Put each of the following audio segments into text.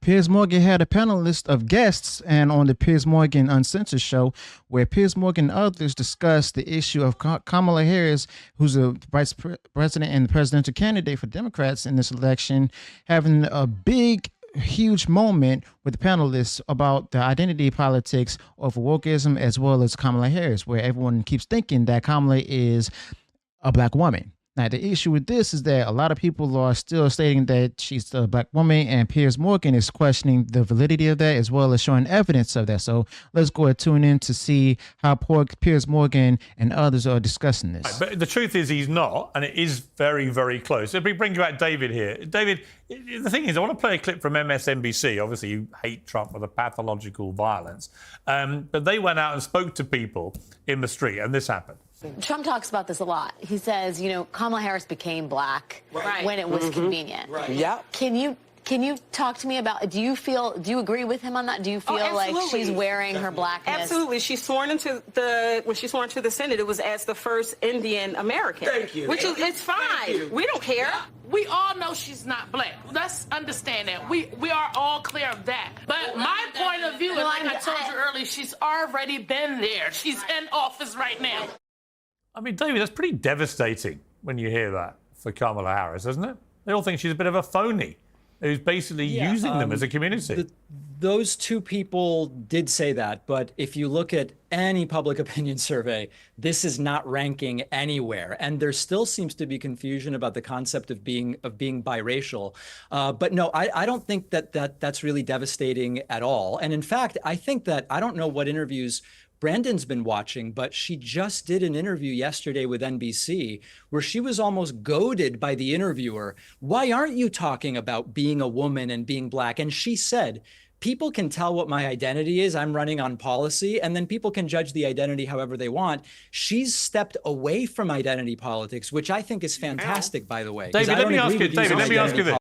Piers Morgan had a panelist of guests and on the Piers Morgan Uncensored show, where Piers Morgan and others discussed the issue of Kamala Harris, who's a president and presidential candidate for Democrats in this election, having a big huge moment with the panelists about the identity politics of wokeism as well as Kamala Harris, where everyone keeps thinking that Kamala is a black woman. Now, the issue with this is that a lot of people are still stating that she's a black woman, and Piers Morgan is questioning the validity of that as well as showing evidence of that. So let's go and tune in to see how Piers Morgan and others are discussing this. But the truth is he's not, and it is very, very close. Let me bring you back David here. David, the thing is, I want to play a clip from MSNBC. Obviously, you hate Trump with a pathological violence. But they went out and spoke to people in the street, and this happened. Trump talks about this a lot. He says, you know, Kamala Harris became black when it was convenient. Yeah. Can you talk to me about, do you agree with him on that? Do you feel like she's wearing her blackness? Absolutely. She's sworn into when she sworn to the Senate, it was as the first Indian American. Thank you. Which is, it's fine. We don't care. We all know she's not black. Let's understand that. We are all clear of that. But my point of view is, like I told you earlier, she's already been there. She's in office right now. I mean, David, that's pretty devastating when you hear that for Kamala Harris, isn't it? They all think she's a bit of a phony who's basically using them as a community. Those two people did say that, but if you look at any public opinion survey, this is not ranking anywhere, and there still seems to be confusion about the concept of being biracial. But no, I don't think that's really devastating at all. And in fact, I think that I don't know what interviews Brandon's been watching, but she just did an interview yesterday with NBC where she was almost goaded by the interviewer. Why aren't you talking about being a woman and being black? And she said, people can tell what my identity is. I'm running on policy, and then people can judge the identity however they want. She's stepped away from identity politics, which I think is fantastic, by the way. David, let me ask you this.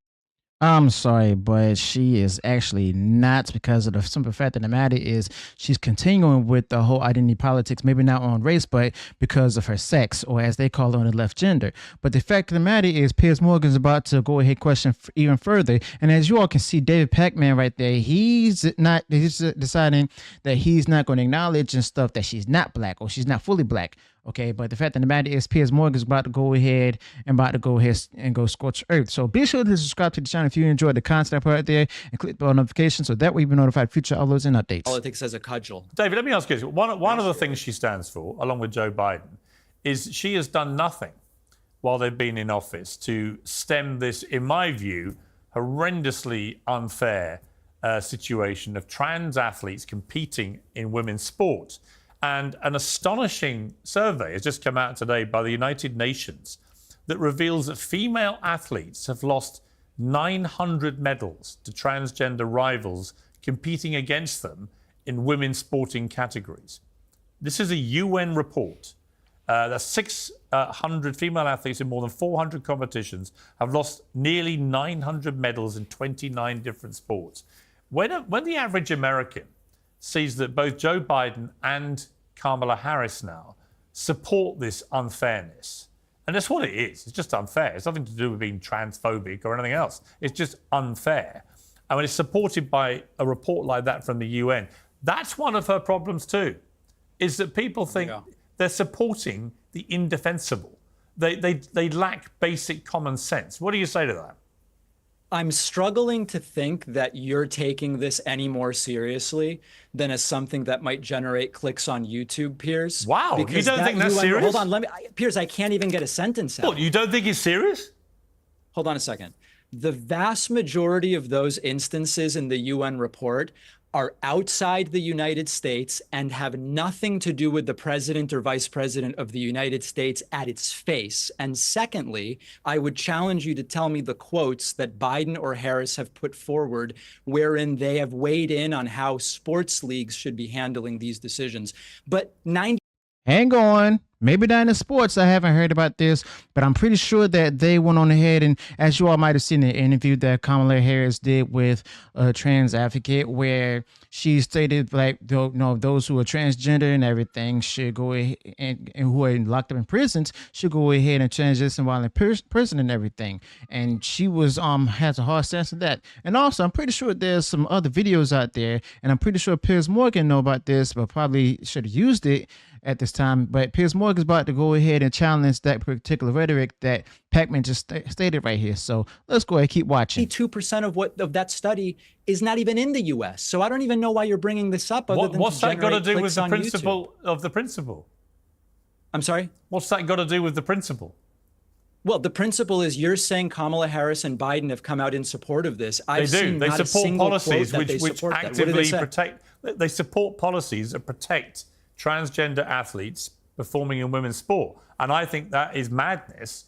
I'm sorry, but she is actually not, because of the simple fact of the matter is she's continuing with the whole identity politics, maybe not on race, but because of her sex, or as they call it on the left, gender. But the fact of the matter is Piers Morgan's about to go ahead question even further. And as you all can see, David Pakman right there, he's deciding that he's not going to acknowledge and stuff that she's not black or she's not fully black. Okay, but the fact of the matter is Piers Morgan is about to go ahead and go scorch earth. So be sure to subscribe to the channel if you enjoyed the content part there, and click the bell notification so that way you'll be notified future uploads and updates. Politics as a cudgel. David, let me ask you this. One of the things she stands for, along with Joe Biden, is she has done nothing while they've been in office to stem this, in my view, horrendously unfair situation of trans athletes competing in women's sport. And an astonishing survey has just come out today by the United Nations that reveals that female athletes have lost 900 medals to transgender rivals competing against them in women's sporting categories. This is a UN report. That's 600 female athletes in more than 400 competitions have lost nearly 900 medals in 29 different sports. When the average American sees that both Joe Biden and Kamala Harris now support this unfairness, and that's what it is. It's just unfair. It's nothing to do with being transphobic or anything else. It's just unfair. And when it's supported by a report like that from the UN, that's one of her problems too, is that people think they're supporting the indefensible. They lack basic common sense. What do you say to that? I'm struggling to think that you're taking this any more seriously than as something that might generate clicks on YouTube, Piers. Wow, you don't think that's serious? Hold on, Piers, I can't even get a sentence out. What, you don't think it's serious? Hold on a second. The vast majority of those instances in the UN report are outside the United States and have nothing to do with the president or vice president of the United States at its face. And secondly, I would challenge you to tell me the quotes that Biden or Harris have put forward wherein they have weighed in on how sports leagues should be handling these decisions. But Hang on. Maybe not in the sports. I haven't heard about this, but I'm pretty sure that they went on ahead and, as you all might have seen the interview that Kamala Harris did with a trans advocate, where she stated like, those who are transgender and everything should go ahead and who are locked up in prisons should go ahead and transition while in prison and everything. And she was has a hard stance of that. And also, I'm pretty sure there's some other videos out there, and I'm pretty sure Piers Morgan know about this, but probably should have used it at this time. But Piers Morgan is about to go ahead and challenge that particular rhetoric that Pakman just stated right here. So let's go ahead and keep watching. 2% of that study is not even in the U.S. So I don't even know why you're bringing this up. What's that got to do with the principle of the principle? I'm sorry? What's that got to do with the principle? Well, the principle is you're saying Kamala Harris and Biden have come out in support of this. They do. They support policies which actively protect. They support policies that protect transgender athletes performing in women's sport. And I think that is madness.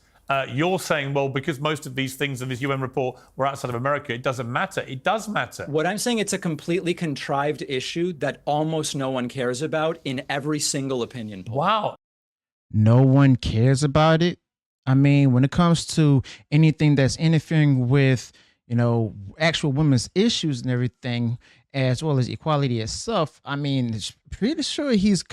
You're saying, well, because most of these things in this UN report were outside of America, it doesn't matter. It does matter. What I'm saying, it's a completely contrived issue that almost no one cares about in every single opinion poll. Wow. No one cares about it. I mean, when it comes to anything that's interfering with, actual women's issues and everything, as well as equality itself, I mean, it's pretty sure he's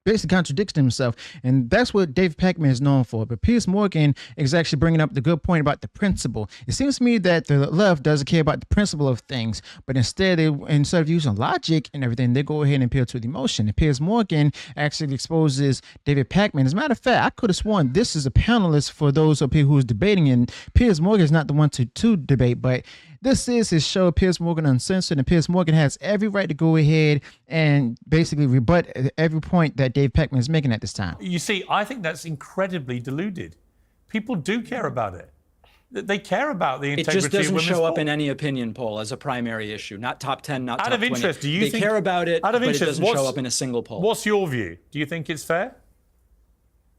basically contradicts himself, and that's what David Pakman is known for. But Piers Morgan is actually bringing up the good point about the principle. It seems to me that the left doesn't care about the principle of things, but instead of using logic and everything, they go ahead and appeal to the emotion. And Piers Morgan actually exposes David Pakman. As a matter of fact, I could have sworn this is a panelist for those of you who's debating, and Piers Morgan is not the one to debate, but this is his show, Piers Morgan Uncensored, and Piers Morgan has every right to go ahead and basically rebut every point that Dave Pakman is making at this time. You see, I think that's incredibly deluded. People do care about it. They care about the integrity of women's sport. It just doesn't show up in any opinion poll as a primary issue. Not top 10, not top 20. Out of interest, do you think... They care about it, but it doesn't show up in a single poll. What's your view? Do you think it's fair?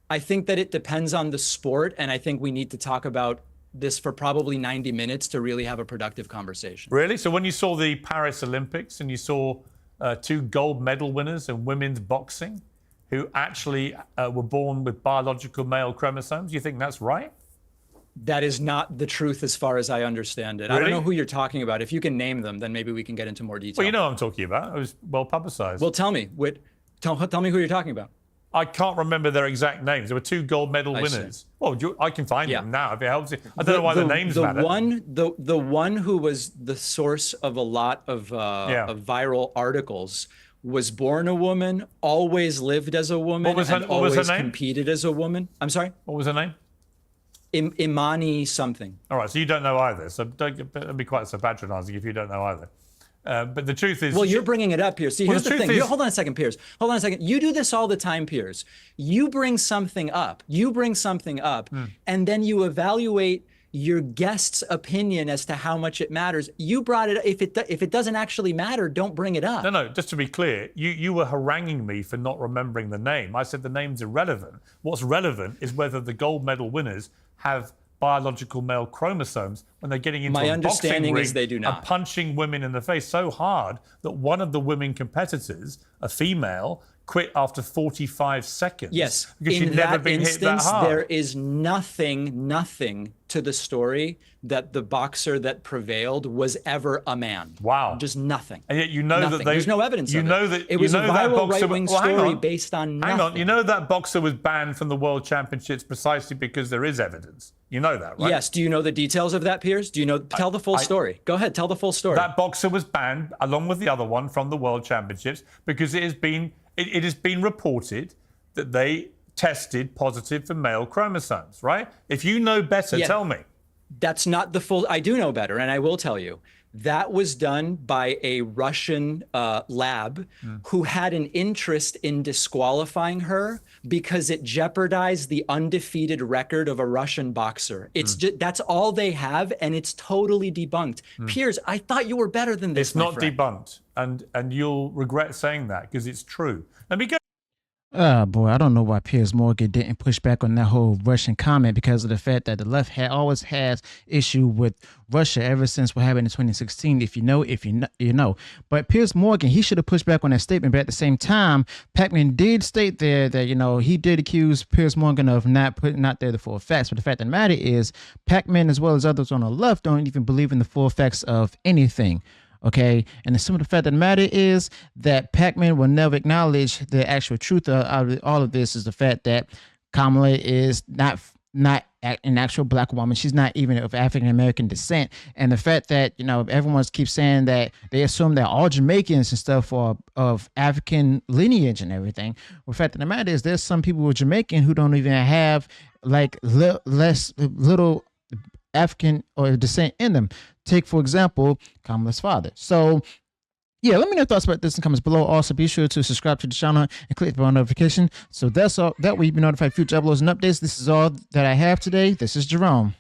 I think that it depends on the sport, and I think we need to talk about this for probably 90 minutes to really have a productive conversation. Really? So when you saw the Paris Olympics and you saw 2 gold medal winners in women's boxing who actually were born with biological male chromosomes, you think that's right? That is not the truth as far as I understand it. Really? I don't know who you're talking about. If you can name them, then maybe we can get into more detail. Well, you know what I'm talking about. It was well publicized. Well, tell me. Tell me who you're talking about. I can't remember their exact names. There were 2 gold medal winners. Well, I can find them now if it helps you. I don't know why the names matter. The one who was the source of a lot of viral articles was born a woman, always lived as a woman, always competed as a woman. I'm sorry? What was her name? Imani something. All right, so you don't know either. So don't be quite so patronizing if you don't know either. But the truth is... Well, you're bringing it up, Piers. See, here's the thing. Hold on a second, Piers. Hold on a second. You do this all the time, Piers. You bring something up, and then you evaluate your guest's opinion as to how much it matters. You brought it up. If it doesn't actually matter, don't bring it up. No, just to be clear, you were haranguing me for not remembering the name. I said the name's irrelevant. What's relevant is whether the gold medal winners have biological male chromosomes when they're getting into a boxing ring they do not. And punching women in the face so hard that one of the women competitors, a female, quit after 45 seconds. Yes, because she'd never been hit that hard. There is nothing to the story that the boxer that prevailed was ever a man. Wow. Just nothing. And yet you know nothing. that there's no evidence of it. It was a viral right-wing story based on nothing. Hang on, you know that boxer was banned from the World Championships precisely because there is evidence. You know that, right? Yes. Do you know the details of that, Piers? Do you know? Tell the full story. Go ahead, tell the full story. That boxer was banned, along with the other one, from the World Championships because it has been reported that they tested positive for male chromosomes, right? If you know better, tell me. That's not the full... I do know better, and I will tell you. That was done by a Russian lab who had an interest in disqualifying her because it jeopardized the undefeated record of a Russian boxer. It's just, that's all they have, and it's totally debunked. Piers, I thought you were better than this. It's not debunked, and you'll regret saying that because it's true. Let me go. Oh boy, I don't know why Piers Morgan didn't push back on that whole Russian comment, because of the fact that the left had always has issue with Russia ever since what happened in 2016. If you know, you know. But Piers Morgan, he should have pushed back on that statement. But at the same time, Pakman did state there that he did accuse Piers Morgan of not putting out there the full facts. But the fact of the matter is, Pakman as well as others on the left don't even believe in the full facts of anything. Okay, and the simple fact of the matter is that Pakman will never acknowledge the actual truth of all of this, is the fact that Kamala is not an actual black woman. She's not even of African American descent. And the fact that everyone keeps saying that they assume that all Jamaicans and stuff are of African lineage and everything. Well, the fact of the matter is, there's some people with Jamaican who don't even have like little African or descent in them. Take, for example, Kamala's father. So, yeah, let me know your thoughts about this in the comments below. Also, be sure to subscribe to the channel and click the bell notification. So that's all. That way you'll be notified future uploads and updates. This is all that I have today. This is Jerome.